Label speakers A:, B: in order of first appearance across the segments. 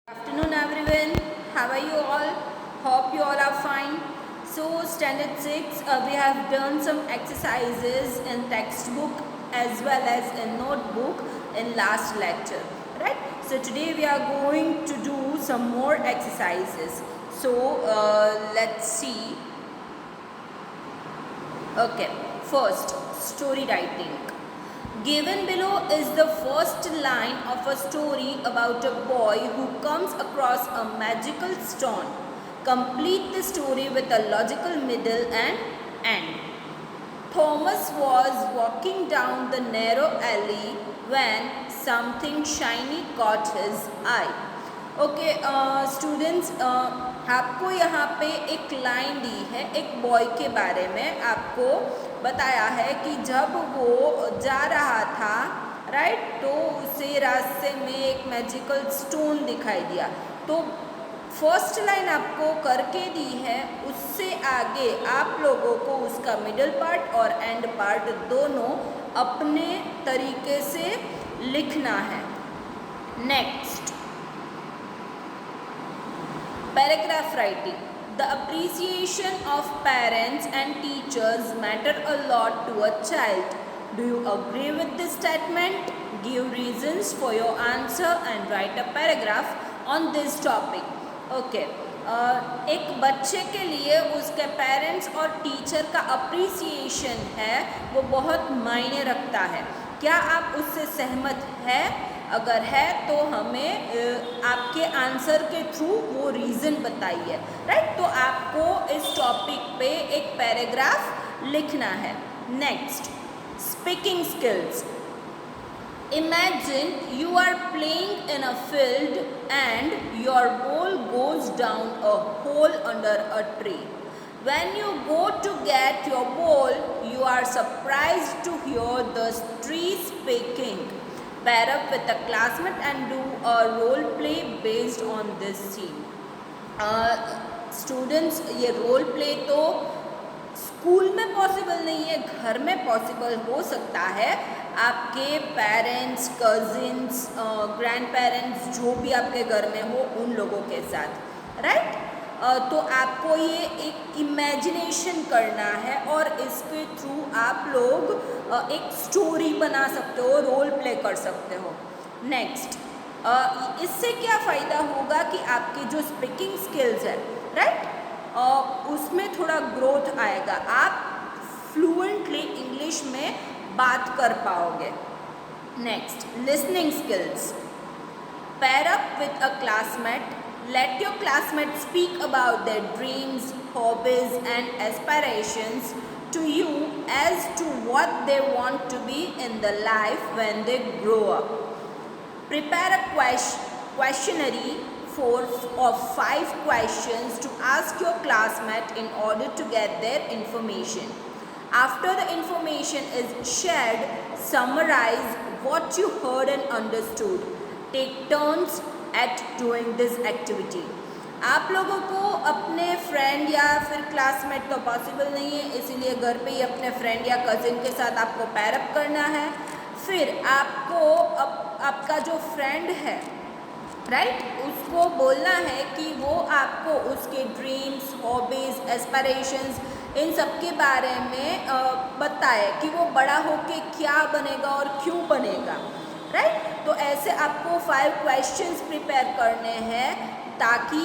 A: Afternoon everyone, how are you all? Hope you all are fine. So standard 6 we have done some exercises in textbook as well as in notebook in last lecture, right? So today we are going to do some more exercises. So let's see. Okay, first story writing. Given below is the first line of a story about a boy who comes across a magical stone. Complete the story with a logical middle and end. Thomas was walking down the narrow alley when something shiny caught his eye. Okay students आपको यहाँ पे एक line दी है एक boy के बारे में आपको बताया है कि जब वो जा रहा था राइट तो उसे रास्ते में एक मैजिकल स्टोन दिखाई दिया तो फर्स्ट लाइन आपको करके दी है उससे आगे आप लोगों को उसका मिडल पार्ट और एंड पार्ट दोनों अपने तरीके से लिखना है. Next paragraph writing. The appreciation of parents and teachers matter a lot to a child. Do you agree with this statement? Give reasons for your answer and write a paragraph on this topic. Okay. एक बच्चे के लिए उसके parents और teacher का appreciation है वो बहुत मायने रखता है. क्या आप उससे सहमत हैं? अगर है तो हमें आपके आंसर के थ्रू वो रीज़न बताइए राइट. तो आपको इस टॉपिक पे एक पैराग्राफ लिखना है. Next speaking skills. Imagine you are playing in a field and your ball goes down a hole under a tree. When you go to get your ball, you are surprised to hear the tree speaking. Pair up with a classmate and do a role play based on this scene. Students ये role play तो school में possible नहीं है, घर में possible हो सकता है. आपके पेरेंट्स, कजिन्स, ग्रैंड पेरेंट्स जो भी आपके घर में हो उन लोगों के साथ राइट. तो आपको ये एक इमेजिनेशन करना है और इसके थ्रू आप लोग एक स्टोरी बना सकते हो, रोल प्ले कर सकते हो. नेक्स्ट इससे क्या फ़ायदा होगा कि आपकी जो स्पीकिंग स्किल्स है राइट उसमें थोड़ा ग्रोथ आएगा. आप फ्लुएंटली इंग्लिश में बात कर पाओगे. Next listening skills. Pair up with a classmate. Let your classmates speak about their dreams, hobbies and aspirations to you as to what they want to be in the life when they grow up. Prepare a questionnaire of 5 questions to ask your classmate in order to get their information. After the information is shared, summarize what you heard and understood. Take turns at doing this activity. आप लोगों को अपने friend या फिर classmate तो possible नहीं है, इसीलिए घर पे ही अपने फ्रेंड या कज़िन के साथ आपको पैर अप करना है. फिर आपको आपका जो फ्रेंड है राइट उसको बोलना है कि वो आपको उसके ड्रीम्स, हॉबीज़, एस्पिरेशंस इन सब के बारे में बताए कि वो बड़ा होके क्या बनेगा और क्यों बनेगा राइट. तो ऐसे आपको 5 क्वेश्चंस प्रिपेयर करने हैं ताकि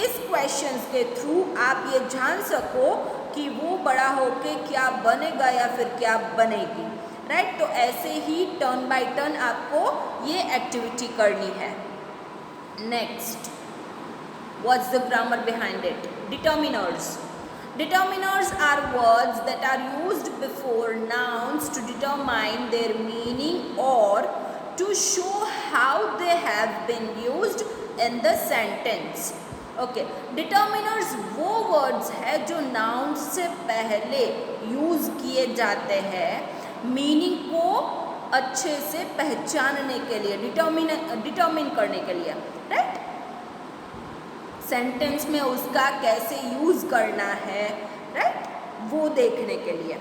A: इस क्वेश्चंस के थ्रू आप ये जान सको कि वो बड़ा होके क्या बनेगा या फिर क्या बनेगी राइट. तो ऐसे ही टर्न बाय टर्न आपको ये एक्टिविटी करनी है. Next what's the grammar behind it. Determiners. Determiners are words that are used before nouns to determine their meaning or to show how they have been used in the sentence. Okay, determiners वो words है जो noun से पहले use किए जाते हैं meaning को अच्छे से पहचानने के लिए, determine करने के लिए right. सेंटेंस में उसका कैसे यूज़ करना है राइट वो देखने के लिए.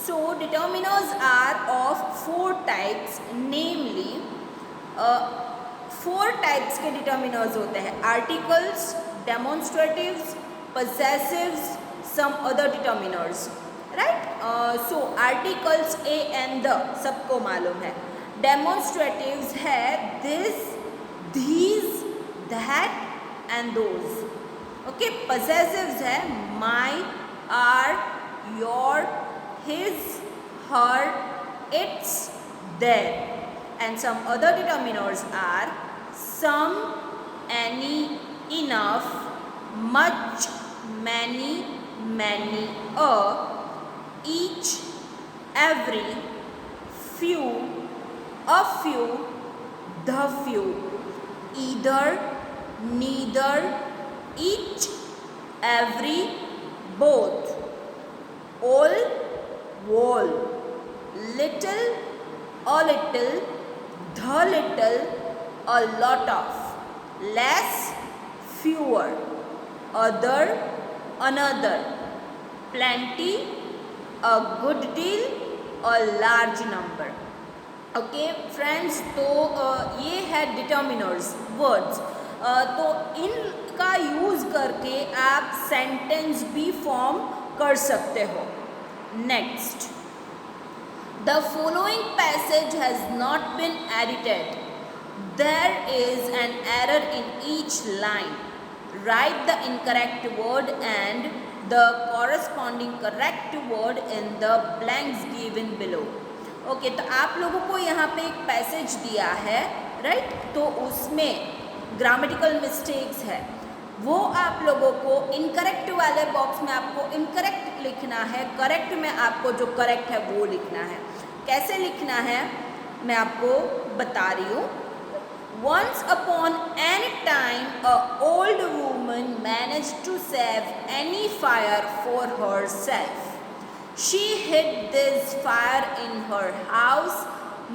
A: So determiners are of 4 types, namely 4 types के डिटर्मिनर्स होते हैं, articles, demonstratives, possessives, some other determiners, right? So articles a and the सबको मालूम है, demonstratives है this, these, that and those, okay? Possessives है my, our, your, his, her, its, their, and some other determiners are some, any, enough, much, many, many, each, every, few, a few, the few, either, neither, each, every, both, all, whole, little, a little, the little, a lot of, less, fewer, other, another, plenty, a good deal, a large number. Okay friends, तो ये है determiners words, तो इनका use करके आप sentence भी form कर सकते हो. Next, the following passage has not been edited. There is an error in each line. Write the incorrect word and the corresponding correct word in the blanks given below. Okay, तो आप लोगों को यहाँ पे एक पैसेज दिया है, right? तो उसमें ग्रामेटिकल मिस्टेक्स है, वो आप लोगों को इनकरेक्ट वाले बॉक्स में आपको इनकरेक्ट लिखना है, करेक्ट में आपको जो करेक्ट है वो लिखना है. कैसे लिखना है मैं आपको बता रही हूँ. Once upon any time, a old woman managed to save any fire for herself. She hid this fire in her house.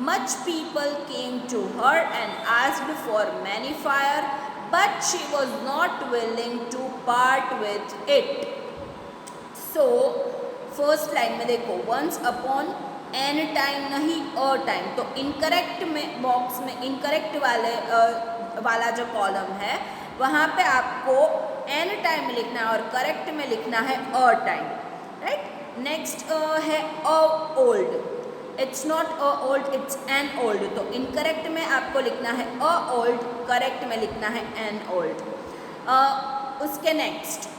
A: Much people came to her and asked for many fire, but she was not willing to part with it. So, first line में देखो, once upon N time नहीं a time, तो incorrect में box में incorrect वाला जो column है वहाँ पे आपको एन टाइम में लिखना है और करेक्ट में लिखना है अ टाइम, राइट? नेक्स्ट है a old. It's not a old, it's an old. तो इनकरेक्ट में आपको लिखना है अ ओल्ड, करेक्ट में लिखना है एन ओल्ड. उसके next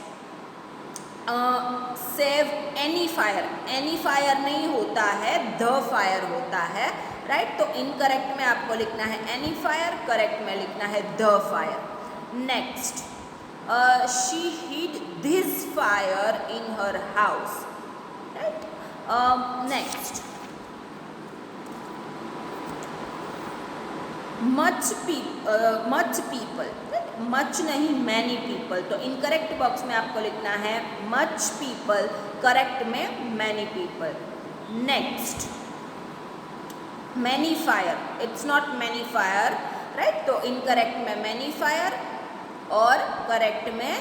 A: save any fire. Any fire नहीं होता है, द फायर होता है, राइट? तो इनकरेक्ट में आपको लिखना है एनी फायर, करेक्ट में लिखना है the fire. Next, she hid this fire in her house, right? Next, much people. Much नहीं, मैनी पीपल. तो इनकरेक्ट बॉक्स में आपको लिखना है मच पीपल, करेक्ट में many people. Next, many fire. It's not many fire, right? तो incorrect में many fire और करेक्ट में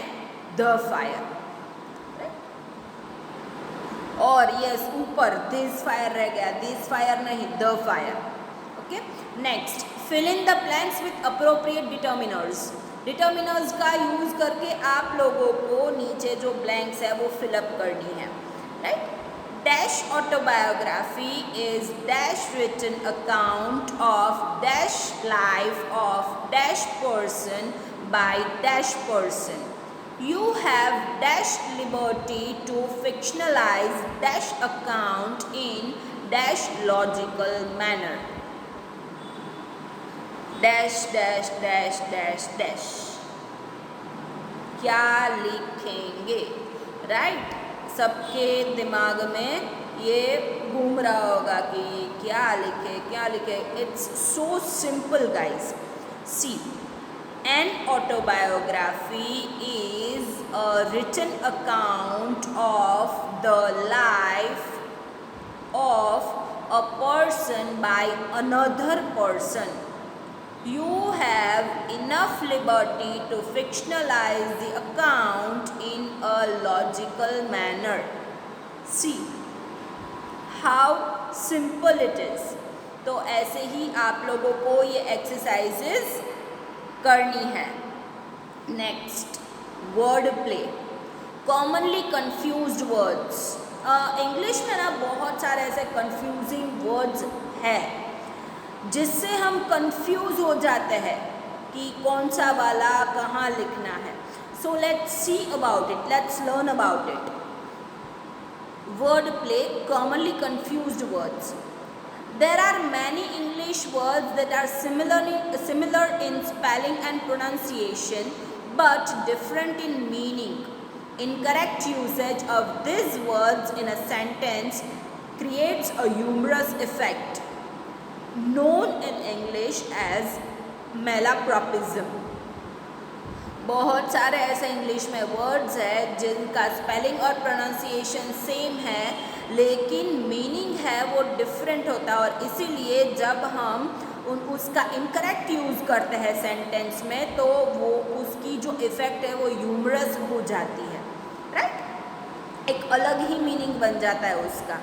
A: द फायर, राइट? और यस, ऊपर दिस फायर रह गया, दिस फायर नहीं, the fire. Okay, next, fill in the blanks with appropriate determiners. Determiners का यूज़ करके आप लोगों को नीचे जो ब्लैंक्स है वो फिलअप करनी है, right? Dash autobiography is dash written account of dash life of dash person by dash person. You have dash liberty to fictionalize dash account in dash logical manner. Dash dash dash dash dash. क्या लिखेंगे, right? सबके दिमाग में ये घूम रहा होगा कि क्या लिखे. It's so simple, guys. See, an autobiography is a written account of the life of a person by another person. You have enough liberty to fictionalize the account in a logical manner. See how simple it is. तो ऐसे ही आप लोगों को ये exercises करनी है। Next, word play, commonly confused words. English में ना बहुत सारे ऐसे कंफ्यूजिंग वर्ड्स है जिससे हम कंफ्यूज हो जाते हैं कि कौन सा वाला कहाँ लिखना है। So let's see about it, let's learn about it. Word play, commonly confused words. There are many English words that are similar in spelling and pronunciation but different in meaning. Incorrect usage of these words in a sentence creates a humorous effect known in English as malapropism. बहुत सारे ऐसे English में words है जिनका spelling और pronunciation same है लेकिन meaning है वो डिफरेंट होता है, और इसीलिए जब हम उसका इनकरेक्ट यूज़ करते हैं सेंटेंस में तो वो उसकी जो इफ़ेक्ट है वो ह्यूमरस हो जाती है, राइट? एक अलग ही मीनिंग बन जाता है उसका।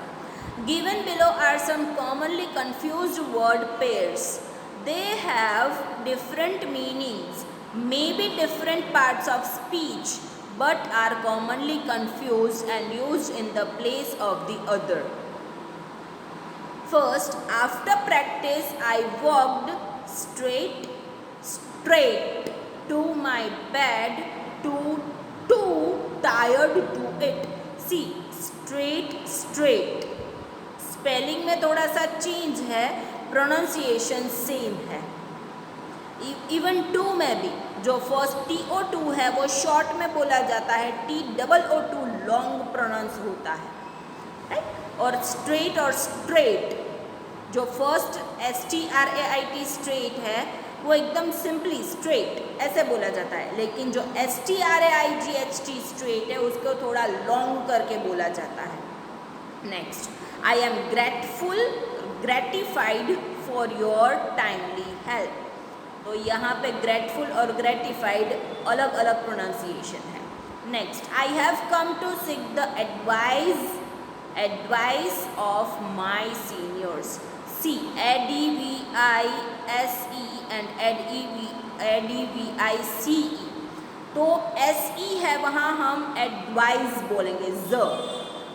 A: Given below are some commonly confused word pairs, they have different meanings, may be different parts of speech but are commonly confused and used in the place of the other. First, after practice I walked straight to my bed, too tired to it. See, straight spelling में थोड़ा सा change है, pronunciation same है। Even to में भी जो first TO2 है वो शॉर्ट में बोला जाता है, TOO2 लॉन्ग प्रोनाउंस होता है, राइट? और स्ट्रेट जो फर्स्ट STRAIT स्ट्रेट है वो एकदम सिंपली स्ट्रेट ऐसे बोला जाता है, लेकिन जो STRAIGHT स्ट्रेट है उसको थोड़ा लॉन्ग करके बोला जाता है। Next, I am gratified for your timely help. तो यहाँ पे ग्रेटफुल और ग्रेटिफाइड अलग अलग प्रोनाउंसिएशन है। Next, I have come to seek the advice of my seniors. See, ADVISE and ADVICE। तो SE है वहाँ हम एडवाइस बोलेंगे ज,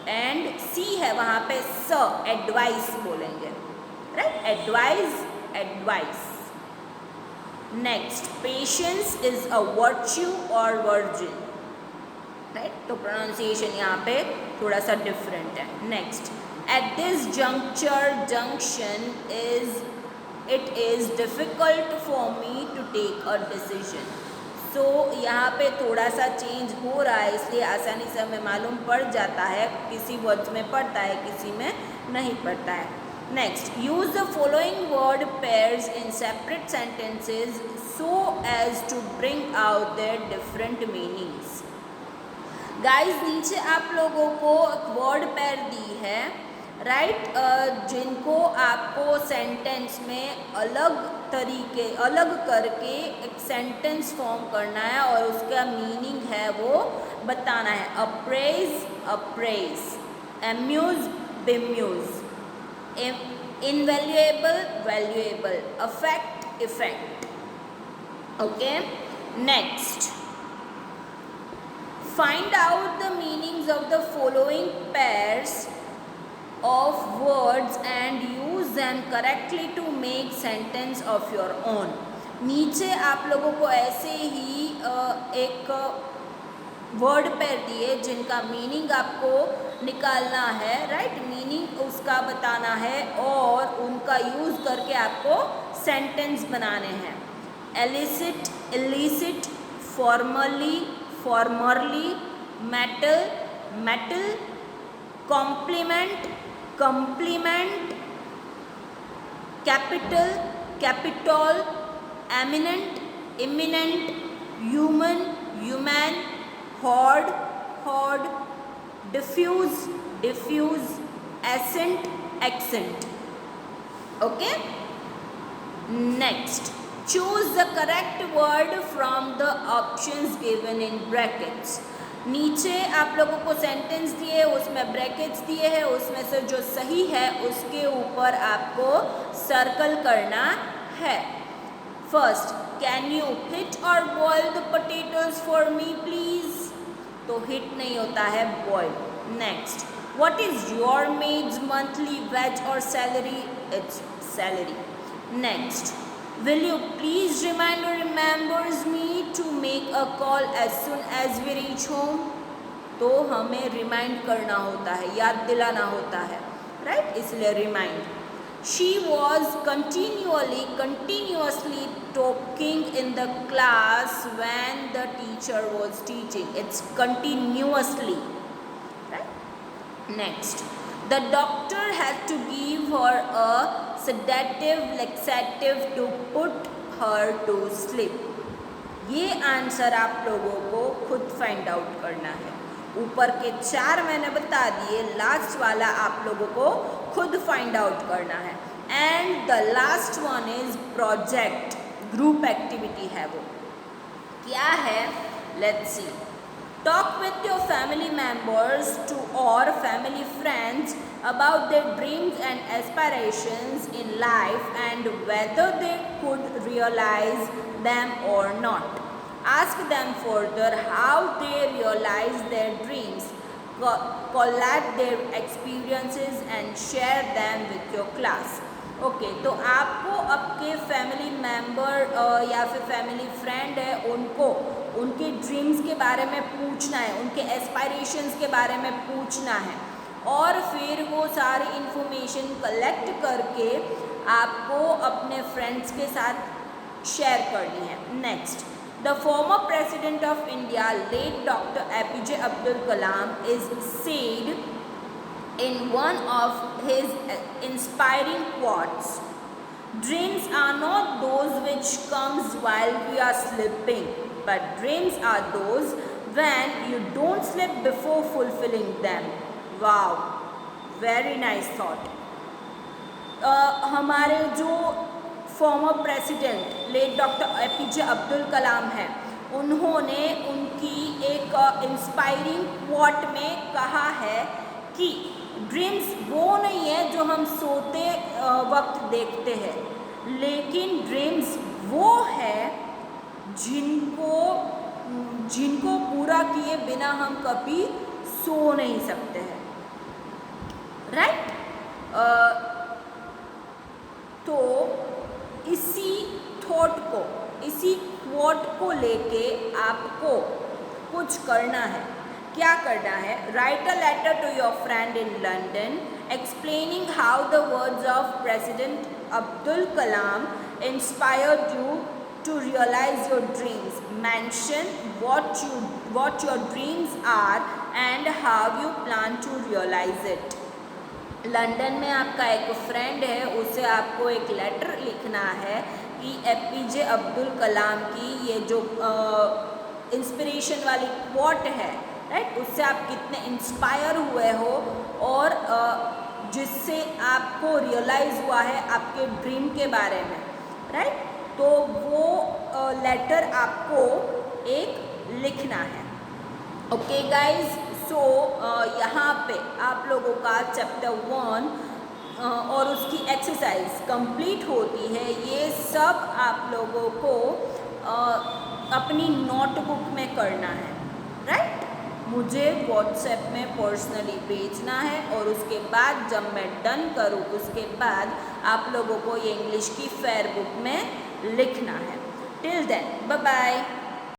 A: एंड C है वहाँ पे स, एडवाइस बोलेंगे, right? Advice. Next, patience is a virtue और वर्जिन, राइट? तो प्रोनाउंसिएशन यहाँ पे थोड़ा सा डिफरेंट है। Next, at this junction it is difficult for me to take a decision. So यहाँ पे थोड़ा सा चेंज हो रहा है, इसलिए आसानी से हमें मालूम पड़ जाता है, किसी वर्ड्स में पड़ता है किसी में नहीं पड़ता है। Next, use the following word pairs in separate sentences so as to bring out their different meanings. Guys, नीचे आप लोगों को एक word pair दी है, राइट? जिनको आपको सेंटेंस में अलग करके एक सेंटेंस फॉर्म करना है और उसका मीनिंग है वो बताना है। Appraise, amuse, bemuse, valuable, effect. Okay, next, find out the meanings of the following pairs of words and use them correctly to make sentence of your own. नीचे आप लोगों को ऐसे ही एक वर्ड पेयर दिए जिनका मीनिंग आपको निकालना है, राइट? मीनिंग उसका बताना है और उनका यूज़ करके आपको सेंटेंस बनाने हैं। Illicit, formerly, metal, complement, capital, eminent, imminent, human, hoard, diffuse, accent. Okay, next, choose the correct word from the options given in brackets. नीचे आप लोगों को सेंटेंस दिए, उसमें ब्रैकेट्स दिए हैं, उसमें से जो सही है उसके ऊपर आपको सर्कल करना है। फर्स्ट, कैन यू हिट और boil the potatoes for me please? तो हिट नहीं होता है, boil. Next, what is your maid's monthly wage और salary? It's salary. Next, will you please remind or remembers me to make a call as soon as we reach home? तो हमें remind करना होता है, याद दिलाना होता है, राइट? इसलिए remind. She was continuously talking in the class when the teacher was teaching. It's continuously, right? Next, the doctor had to give her a sedative laxative to put her to sleep. ये answer आप लोगों को खुद find out करना है. ऊपर के 4 मैंने बता दिए, लास्ट वाला आप लोगों को खुद फाइंड आउट करना है. And the last one is project, group activity है. वो क्या है? Let's see. Talk with your family members or family friends about their dreams and aspirations in life and whether they could realize them or not. Ask them further how they realize their dreams. Collect their experiences and share them with your class. Okay, तो आपको आपके family member या फिर family friend है उनको उनके dreams के बारे में पूछना है, उनके एस्पायरेशंस के बारे में पूछना है और फिर वो सारी इन्फॉर्मेशन कलेक्ट करके आपको अपने फ्रेंड्स के साथ शेयर करनी है. Next, the former president of India late doctor APJ Abdul Kalam is said in one of his inspiring quotes, dreams are not those which comes while we are sleeping, but dreams are those when you don't sleep before fulfilling them. Wow, very nice thought. हमारे जो former president late doctor APJ Abdul Kalam हैं, उन्होंने उनकी एक inspiring quote में कहा है कि ड्रीम्स वो नहीं है जो हम सोते वक्त देखते हैं, लेकिन ड्रीम्स वो है जिनको पूरा किए बिना हम कभी सो नहीं सकते हैं, राइट? तो इसी थॉट को, इसी क्वोट को लेके आपको कुछ करना है. क्या करना है? Write a letter to your friend in London explaining how the words of president Abdul Kalam inspired you to realise your dreams. Mention what your dreams are and how you plan to realize it. London में आपका एक friend है, उसे आपको एक letter लिखना है कि APJ अब्दुल कलाम की ये जो इंस्पिरेशन वाली क्वोट है, राइट, उससे आप कितने इंस्पायर हुए हो और जिससे आपको रियलाइज़ हुआ है आपके ड्रीम के बारे में, राइट? तो वो लेटर आपको एक लिखना है. ओके गाइज, सो यहाँ पे आप लोगों का चैप्टर 1 और उसकी एक्सरसाइज कंप्लीट होती है. ये सब आप लोगों को अपनी नोटबुक में करना है, राइट? मुझे व्हाट्सएप में पर्सनली भेजना है और उसके बाद जब मैं डन करूँ उसके बाद आप लोगों को ये इंग्लिश की फेयर बुक में लिखना है. Till then, bye bye.